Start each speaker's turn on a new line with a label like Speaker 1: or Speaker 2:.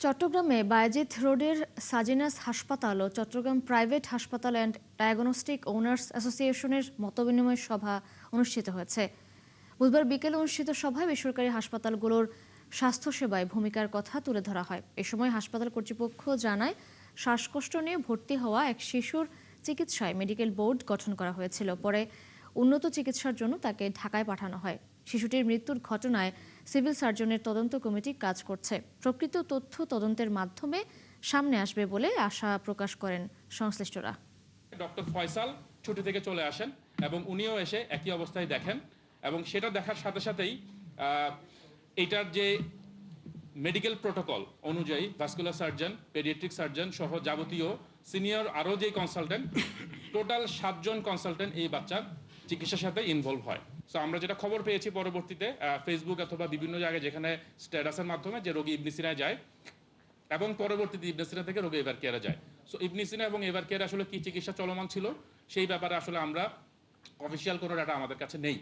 Speaker 1: চট্টগ্রামে বায়েজিদ রোডের সাজিনাস হাসপাতাল ও চট্টগ্রাম প্রাইভেট হাসপাতাল অ্যান্ড ডায়াগনস্টিক ওনার্স অ্যাসোসিয়েশনের মতবিনিময় সভা অনুষ্ঠিত হয়েছে। বুধবার বিকেলে অনুষ্ঠিত সভায় বেসরকারি হাসপাতালগুলোর স্বাস্থ্যসেবায় ভূমিকার কথা তুলে ধরা হয়। এ সময় হাসপাতাল কর্তৃপক্ষ জানায়, শ্বাসকষ্ট নিয়ে ভর্তি হওয়া এক শিশুর চিকিৎসায় মেডিকেল বোর্ড গঠন করা হয়েছিল। পরে উন্নত চিকিৎসার জন্য তাকে ঢাকায় পাঠানো হয়। শিশুটির মৃত্যুর ঘটনায় সিভিল সার্জনের তদন্ত কমিটি কাজ করছে। প্রকৃত তথ্য তদন্তের মাধ্যমে সামনে আসবে বলে আশা প্রকাশ করেন সংশ্লিষ্টরা।
Speaker 2: ডক্টর ফয়সাল ছুটি থেকে চলে আসেন এবং উনিও এসে একই অবস্থায় দেখেন এবং সেটা দেখার সাথে সাথেই এটার যে মেডিকেল প্রোটোকল অনুযায়ী ভাস্কুলার সার্জন, পেডিয়াট্রিক সার্জন সহ যাবতীয় সিনিয়র আরও যে কনসালটেন্ট, টোটাল 7 জন কনসালটেন্ট এই বাচ্চার চিকিৎসার সাথে ইনভলভ হয়। সো আমরা যেটা খবর পেয়েছি পরবর্তীতে ফেসবুক অথবা বিভিন্ন জায়গায় যেখানে স্ট্যাটাসের মাধ্যমে যে রোগী ইবনে সিনায় যায় এবং পরবর্তীতে ইবনে সিনা থেকে রোগী এভার কেয়ারে যায়। সো ইবনে সিনা এবং এভার কেয়ারে আসলে কি চিকিৎসা চলমান ছিল সেই ব্যাপারে আসলে আমরা অফিসিয়াল কোনো ডাটা আমাদের কাছে নেই।